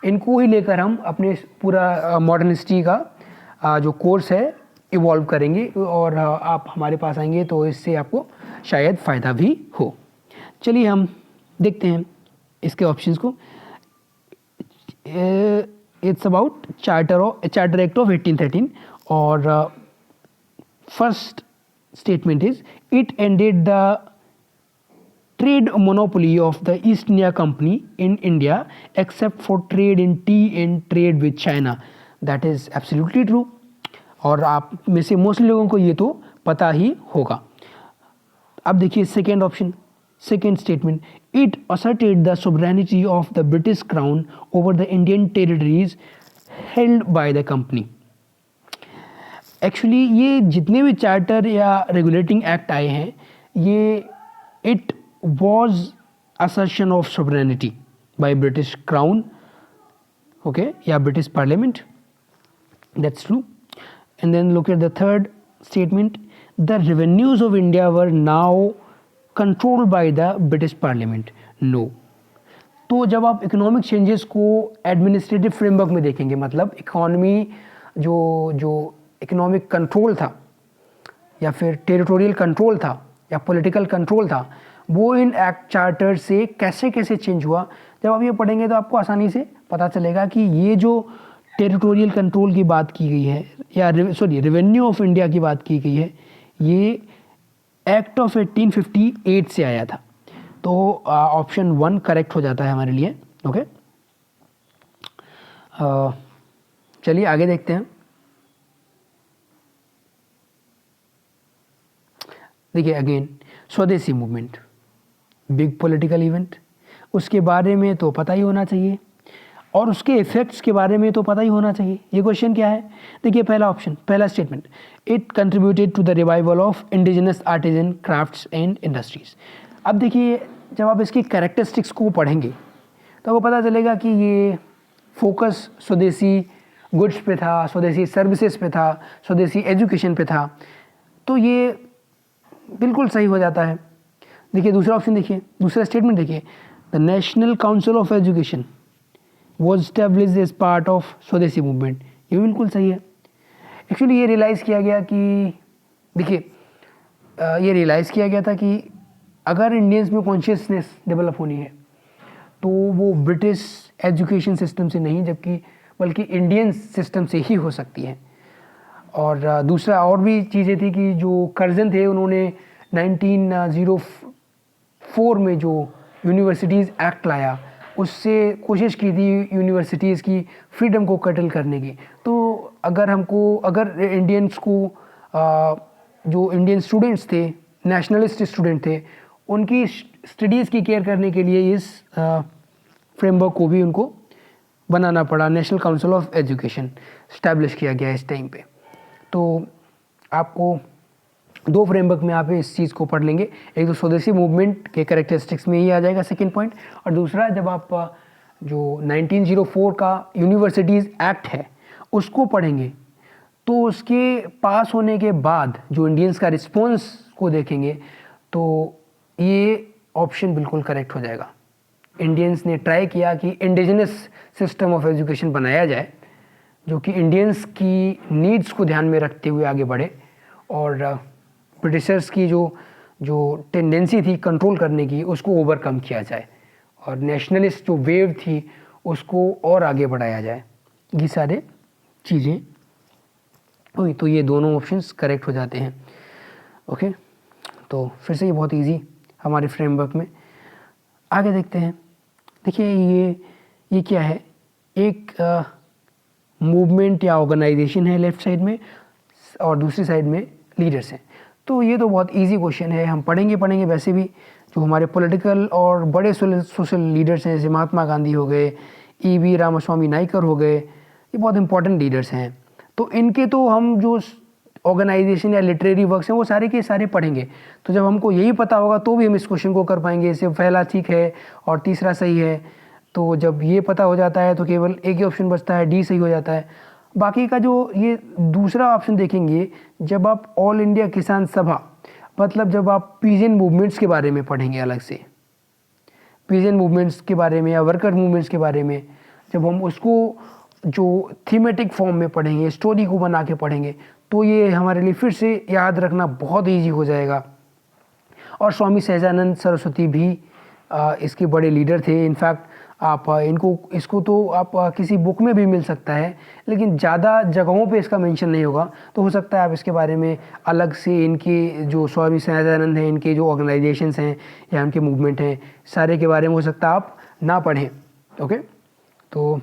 इनको ही लेकर हम अपने पूरा मॉडर्न हिस्ट्री का जो कोर्स है इवॉल्व करेंगे और आप हमारे पास आएंगे तो इससे आपको शायद फ़ायदा भी हो। चलिए हम देखते हैं इसके ऑप्शंस को। It's about charter act of 1813 और first statement is it ended the trade monopoly of the East India Company in India except for trade in tea and trade with China. That is absolutely true. और आप में से मोस्टली लोगों को ये तो पता ही होगा। अब देखिए second option, second statement, it asserted the sovereignty of the British Crown over the Indian territories held by the company. Actually ये जितने भी चार्टर या रेगुलेटिंग एक्ट आए हैं, ये it was assertion of sovereignty by British Crown, okay, yeah, British Parliament. That's true. And then look at the third statement, the revenues of India were now controlled by the British Parliament. No. तो जब आप इकोनॉमिक चेंजेस को एडमिनिस्ट्रेटिव फ्रेमवर्क में देखेंगे, मतलब इकोनॉमी जो इकोनॉमिक कंट्रोल था या फिर टेरिटोरियल कंट्रोल था या पॉलिटिकल कंट्रोल था, वो इन एक्ट चार्टर से कैसे कैसे चेंज हुआ, जब आप ये पढ़ेंगे तो आपको आसानी से पता चलेगा कि ये जो टेरिटोरियल कंट्रोल की बात की गई है या रेवेन्यू ऑफ इंडिया की बात की गई है, ये एक्ट ऑफ 1858 से आया था। तो ऑप्शन 1 करेक्ट हो जाता है हमारे लिए। ओके, चलिए आगे देखते हैं। देखिए अगेन स्वदेशी मूवमेंट, बिग पॉलिटिकल इवेंट, उसके बारे में तो पता ही होना चाहिए और उसके इफेक्ट्स के बारे में तो पता ही होना चाहिए। ये क्वेश्चन क्या है, देखिए पहला ऑप्शन, पहला statement, it contributed to the revival of indigenous artisan crafts and industries. अब देखिए जब आप इसकी कैरेक्टरिस्टिक्स को पढ़ेंगे तो आपको पता चलेगा कि ये फोकस स्वदेशी गुड्स पे था, स्वदेशी सर्विसेज पे था, स्वदेशी एजुकेशन पे था, तो ये बिल्कुल सही हो जाता है। देखिए दूसरा ऑप्शन, देखिए दूसरा स्टेटमेंट, देखिए the National Council of Education was established as part of Swadeshi movement, ये बिल्कुल सही है। एक्चुअली ये रियलाइज़ किया गया कि देखिए ये रियलाइज़ किया गया था कि अगर इंडियंस में कॉन्शियसनेस डेवलप होनी है तो वो ब्रिटिश एजुकेशन सिस्टम से नहीं बल्कि इंडियन सिस्टम से ही हो सकती है। और दूसरा और भी चीज़ें थी कि जो कर्जन थे उन्होंने 1904 में जो यूनिवर्सिटीज़ एक्ट लाया उससे कोशिश की थी यूनिवर्सिटीज़ की फ्रीडम को कटल करने की। तो अगर इंडियंस को जो इंडियन स्टूडेंट्स थे, नेशनलिस्ट स्टूडेंट थे, उनकी स्टडीज़ की केयर करने के लिए इस फ्रेमवर्क को भी उनको बनाना पड़ा। National Council of education establish किया गया इस टाइम पे। तो आपको दो फ्रेमवर्क में आप इस चीज़ को पढ़ लेंगे, एक तो स्वदेशी मूवमेंट के कैरेक्टरिस्टिक्स में ही आ जाएगा सेकंड पॉइंट, और दूसरा जब आप जो 1904 का यूनिवर्सिटीज़ एक्ट है उसको पढ़ेंगे तो उसके पास होने के बाद जो इंडियंस का रिस्पॉन्स को देखेंगे तो ये ऑप्शन बिल्कुल करेक्ट हो जाएगा। इंडियंस ने ट्राई किया कि इंडिजिनस सिस्टम ऑफ एजुकेशन बनाया जाए जो कि इंडियंस की नीड्स को ध्यान में रखते हुए आगे बढ़े, और ब्रिटिशर्स की जो टेंडेंसी थी कंट्रोल करने की उसको ओवरकम किया जाए, और नेशनलिस्ट जो वेव थी उसको और आगे बढ़ाया जाए। ये सारे चीज़ें हुई, तो ये दोनों ऑप्शंस करेक्ट हो जाते हैं। ओके, तो फिर से ये बहुत इजी हमारे फ्रेमवर्क में। आगे देखते हैं। देखिए ये क्या है, एक मूवमेंट या ऑर्गेनाइजेशन है लेफ़्ट साइड में और दूसरी साइड में लीडर्स हैं। तो ये तो बहुत इजी क्वेश्चन है, हम पढ़ेंगे वैसे भी। जो हमारे पॉलिटिकल और बड़े सोशल लीडर्स हैं जैसे महात्मा गांधी हो गए, E.V. रामास्वामी नायकर हो गए, ये बहुत इंपॉर्टेंट लीडर्स हैं। तो इनके तो हम जो ऑर्गेनाइजेशन या लिटरेरी वर्क्स हैं वो सारे के सारे पढ़ेंगे। तो जब हमको यही पता होगा तो भी हम इस क्वेश्चन को कर पाएंगे। इससे पहला ठीक है और तीसरा सही है। तो जब ये पता हो जाता है तो केवल एक ही ऑप्शन बचता है, डी सही हो जाता है। बाकी का जो ये दूसरा ऑप्शन देखेंगे, जब आप ऑल इंडिया किसान सभा मतलब जब आप पीजेंट मूवमेंट्स के बारे में पढ़ेंगे, अलग से पीजेंट मूवमेंट्स के बारे में या वर्कर मूवमेंट्स के बारे में, जब हम उसको जो थीमेटिक फॉर्म में पढ़ेंगे, स्टोरी को बना के पढ़ेंगे, तो ये हमारे लिए फिर से याद रखना बहुत ईजी हो जाएगा। और स्वामी सहजानंद सरस्वती भी इसके बड़े लीडर थे। इनफैक्ट आप इसको तो आप किसी बुक में भी मिल सकता है, लेकिन ज़्यादा जगहों पे इसका मेंशन नहीं होगा। तो हो सकता है आप इसके बारे में अलग से, इनके जो स्वामी सहजानंद हैं, इनके जो ऑर्गेनाइजेशंस हैं या उनके मूवमेंट हैं, सारे के बारे में हो सकता है आप ना पढ़ें। ओके, तो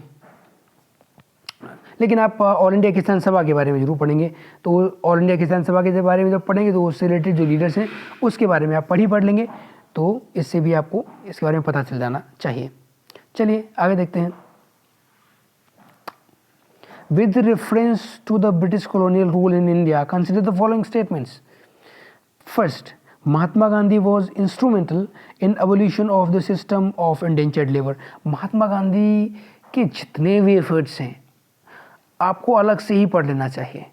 लेकिन आप ऑल इंडिया किसान सभा के बारे में जरूर पढ़ेंगे। तो ऑल इंडिया किसान सभा के बारे में जब पढ़ेंगे तो उससे रिलेटेड जो लीडर्स हैं उसके बारे में आप पढ़ लेंगे। तो इससे भी आपको इसके बारे में पता चल जाना चाहिए। चलिए आगे देखते हैं। With reference to the British colonial rule in India, consider the following statements. First, Mahatma Gandhi was instrumental in abolition of the system of indentured labor. Mahatma Gandhi के जितने भी एफर्ट्स हैं आपको अलग से ही पढ़ लेना चाहिए।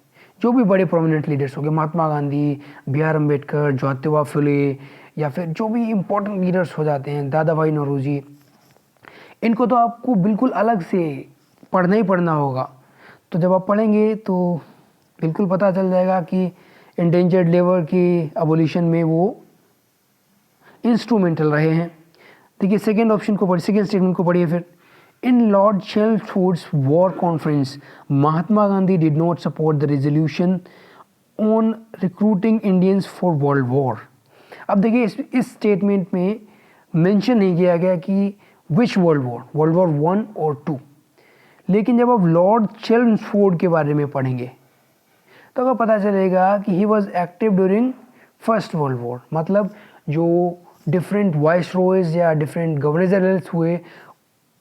जो भी बड़े प्रोमिनेंट लीडर्स हो गए, महात्मा गांधी, बी आर अम्बेडकर, ज्योतिबा फुले, या फिर जो भी इम्पोर्टेंट लीडर्स हो जाते हैं, दादा भाई नौरोजी, इनको तो आपको बिल्कुल अलग से पढ़ना ही पढ़ना होगा। तो जब आप पढ़ेंगे तो बिल्कुल पता चल जाएगा कि इंडेंजर्ड लेबर की अबोलिशन में वो इंस्ट्रूमेंटल रहे हैं। देखिए सेकेंड ऑप्शन को सेकेंड स्टेटमेंट को पढ़िए फिर। In Lord Chelmsford's war conference Mahatma Gandhi did not support the resolution on recruiting Indians for world war. अब देखिए इस स्टेटमेंट में मेंशन नहीं किया गया कि विच वर्ल्ड वॉर 1 और 2, लेकिन जब आप लॉर्ड चेम्सफोर्ड के बारे में पढ़ेंगे तो आपको पता चलेगा कि he was active during first world war. मतलब जो डिफरेंट वाइसरॉयज या डिफरेंट गवर्नर जनरल्स हुए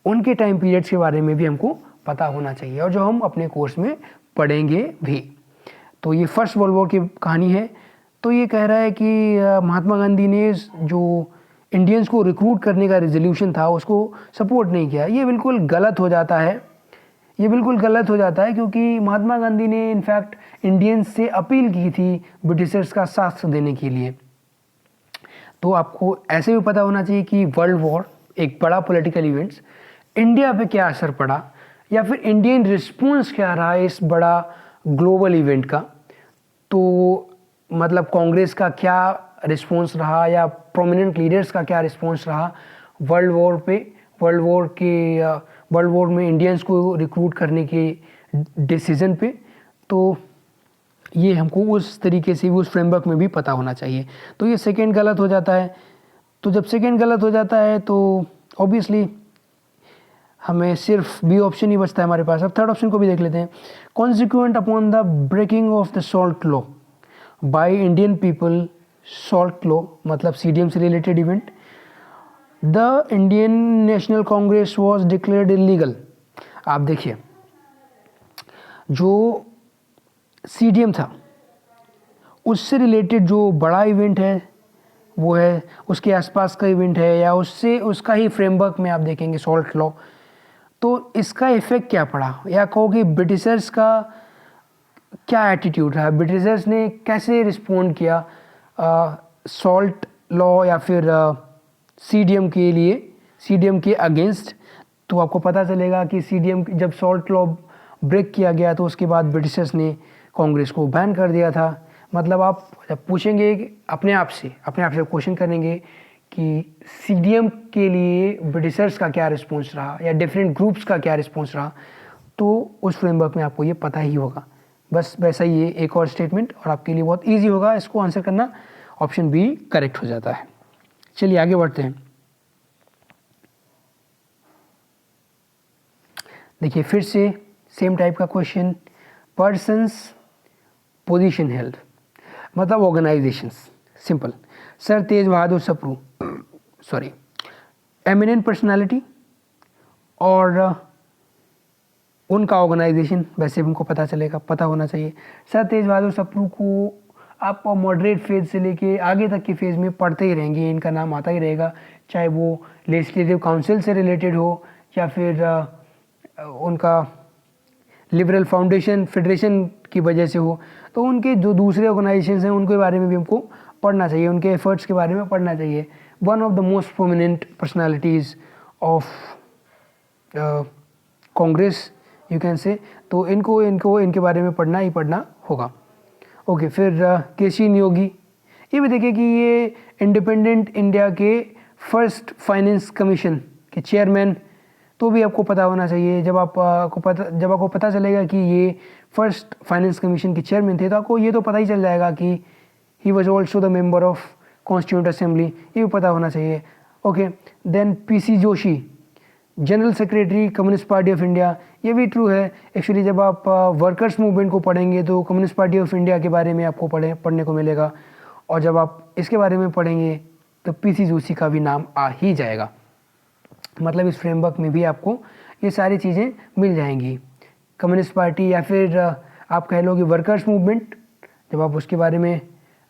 उनके टाइम पीरियड्स के बारे में भी हमको पता होना चाहिए, और जो हम अपने कोर्स में पढ़ेंगे भी। तो ये फर्स्ट वर्ल्ड वॉर की कहानी है। तो ये कह रहा है कि महात्मा गांधी ने जो इंडियंस को रिक्रूट करने का रेजोल्यूशन था उसको सपोर्ट नहीं किया। ये बिल्कुल गलत हो जाता है, ये बिल्कुल गलत हो जाता है, क्योंकि महात्मा गांधी ने इनफैक्ट इंडियंस से अपील की थी ब्रिटिशर्स का साथ देने के लिए। तो आपको ऐसे भी पता होना चाहिए कि वर्ल्ड वॉर एक बड़ा पॉलिटिकल इवेंट्स, इंडिया पे क्या असर पड़ा या फिर इंडियन रिस्पॉन्स क्या रहा इस बड़ा ग्लोबल इवेंट का। तो मतलब कांग्रेस का क्या रिस्पॉन्स रहा या प्रोमिनेंट लीडर्स का क्या रिस्पॉन्स रहा वर्ल्ड वॉर में इंडियंस को रिक्रूट करने के डिसीजन पे। तो ये हमको उस तरीके से उस फ्रेमवर्क में भी पता होना चाहिए। तो ये सेकंड गलत हो जाता है। तो जब सेकंड गलत हो जाता है तो ऑब्वियसली हमें सिर्फ बी ऑप्शन ही बचता है हमारे पास। अब थर्ड ऑप्शन को भी देख लेते हैं। Consequent upon the breaking of the salt law by Indian people, salt law मतलब सीडीएम से related event, the Indian National Congress was declared illegal. आप देखिए जो सीडीएम था उससे रिलेटेड जो बड़ा इवेंट है वो है, उसके आसपास का इवेंट है या उससे उसका ही फ्रेमवर्क में आप देखेंगे सॉल्ट लॉ। तो इसका इफेक्ट क्या पड़ा, या कहो कि ब्रिटिशर्स का क्या एटीट्यूड रहा, ब्रिटिशर्स ने कैसे रिस्पोंड किया सॉल्ट लॉ या फिर सीडीएम के लिए, सीडीएम के अगेंस्ट। तो आपको पता चलेगा कि सीडीएम जब सॉल्ट लॉ ब्रेक किया गया तो उसके बाद ब्रिटिशर्स ने कांग्रेस को बैन कर दिया था। मतलब आप जब पूछेंगे अपने आप से क्वेश्चन करेंगे कि सीडीएम के लिए ब्रिटिशर्स का क्या रिस्पॉन्स रहा या डिफरेंट ग्रुप्स का क्या रिस्पॉन्स रहा, तो उस फ्रेमवर्क में आपको ये पता ही होगा। बस वैसा ही एक और स्टेटमेंट और आपके लिए बहुत इजी होगा इसको आंसर करना। ऑप्शन बी करेक्ट हो जाता है। चलिए आगे बढ़ते हैं। देखिए फिर से सेम टाइप का क्वेश्चन। पर्सन्स पोजीशन हेल्ड मतलब ऑर्गेनाइजेशंस। सिंपल। सर तेज बहादुर सप्रू एमिनेंट पर्सनालिटी और उनका ऑर्गेनाइजेशन वैसे भी उनको पता होना चाहिए। सर तेज बहादुर सप्रू को आप मॉडरेट फेज से लेके आगे तक के फेज़ में पढ़ते ही रहेंगे, इनका नाम आता ही रहेगा, चाहे वो लेजिस्लेटिव काउंसिल से रिलेटेड हो या फिर उनका लिबरल फाउंडेशन फेडरेशन की वजह से हो। तो उनके जो दूसरे ऑर्गेनाइजेशन हैं उनके बारे में भी हमको पढ़ना चाहिए, उनके एफर्ट्स के बारे में पढ़ना चाहिए। One of the most prominent personalities of Congress you can say, तो इनके बारे में पढ़ना ही पढ़ना होगा। ओके, फिर केसी नियोगी, ये भी देखिए कि ये इंडिपेंडेंट इंडिया के फर्स्ट फाइनेंस कमीशन के चेयरमैन, तो भी आपको पता होना चाहिए। जब आपको पता चलेगा कि ये फर्स्ट फाइनेंस कमीशन के चेयरमैन थे, तो आपको ये तो पता ही चल जाएगा कि he was also the member of Constituent Assembly, ये भी पता होना चाहिए। Okay, then PC Joshi, general secretary Communist Party of India, ये भी ट्रू है। एक्चुअली जब आप वर्कर्स मूवमेंट को पढ़ेंगे तो कम्युनिस्ट पार्टी ऑफ इंडिया के बारे में आपको पढ़ने को मिलेगा, और जब आप इसके बारे में पढ़ेंगे तो पीसी जोशी का भी नाम आ ही जाएगा। मतलब इस फ्रेमवर्क में भी आपको ये सारी चीज़ें मिल जाएंगी। कम्युनिस्ट पार्टी या फिर आप कह लो कि वर्कर्स मूवमेंट, जब आप उसके बारे में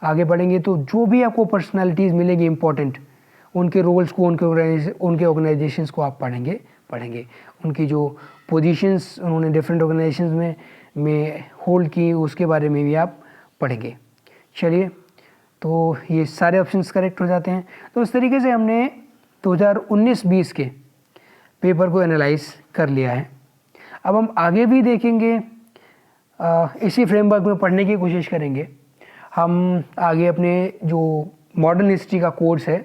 आगे बढ़ेंगे तो जो भी आपको पर्सनालिटीज़ मिलेंगी इम्पोर्टेंट, उनके रोल्स को, उनके ऑर्गेनाइजेशंस को आप पढ़ेंगे। उनकी जो पोजीशंस उन्होंने डिफरेंट ऑर्गेनाइजेशंस में होल्ड की, उसके बारे में भी आप पढ़ेंगे। चलिए, तो ये सारे ऑप्शंस करेक्ट हो जाते हैं। तो इस तरीके से हमने 2019-20 के पेपर को एनालाइज कर लिया है। अब हम आगे भी देखेंगे, इसी फ्रेमवर्क में पढ़ने की कोशिश करेंगे। हम आगे अपने जो मॉडर्न हिस्ट्री का कोर्स है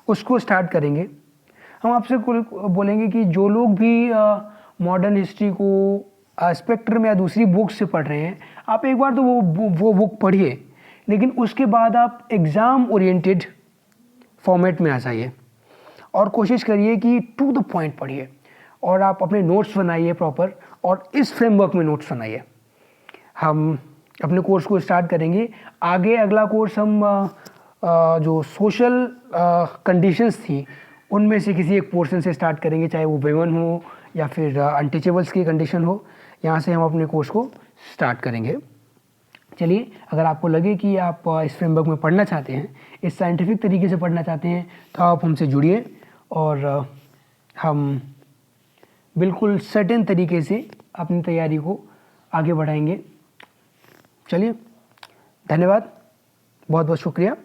उसको स्टार्ट करेंगे। हम आपसे बोलेंगे कि जो लोग भी मॉडर्न हिस्ट्री को स्पेक्ट्रम या दूसरी बुक से पढ़ रहे हैं, आप एक बार तो वो बुक पढ़िए, लेकिन उसके बाद आप एग्ज़ाम ओरिएंटेड फॉर्मेट में आ जाइए और कोशिश करिए कि टू द पॉइंट पढ़िए, और आप अपने नोट्स बनाइए प्रॉपर, और इस फ्रेमवर्क में नोट्स बनाइए। हम अपने कोर्स को स्टार्ट करेंगे। आगे अगला कोर्स हम जो सोशल कंडीशंस थी उनमें से किसी एक पोर्शन से स्टार्ट करेंगे, चाहे वो वेमन हो या फिर अनटचेबल्स की कंडीशन हो। यहाँ से हम अपने कोर्स को स्टार्ट करेंगे। चलिए, अगर आपको लगे कि आप इस फ्रेमवर्क में पढ़ना चाहते हैं, इस साइंटिफिक तरीके से पढ़ना चाहते हैं, तो आप हमसे जुड़िए और हम बिल्कुल सर्टेन तरीके से अपनी तैयारी को आगे बढ़ाएंगे। चलिए, धन्यवाद, बहुत बहुत शुक्रिया।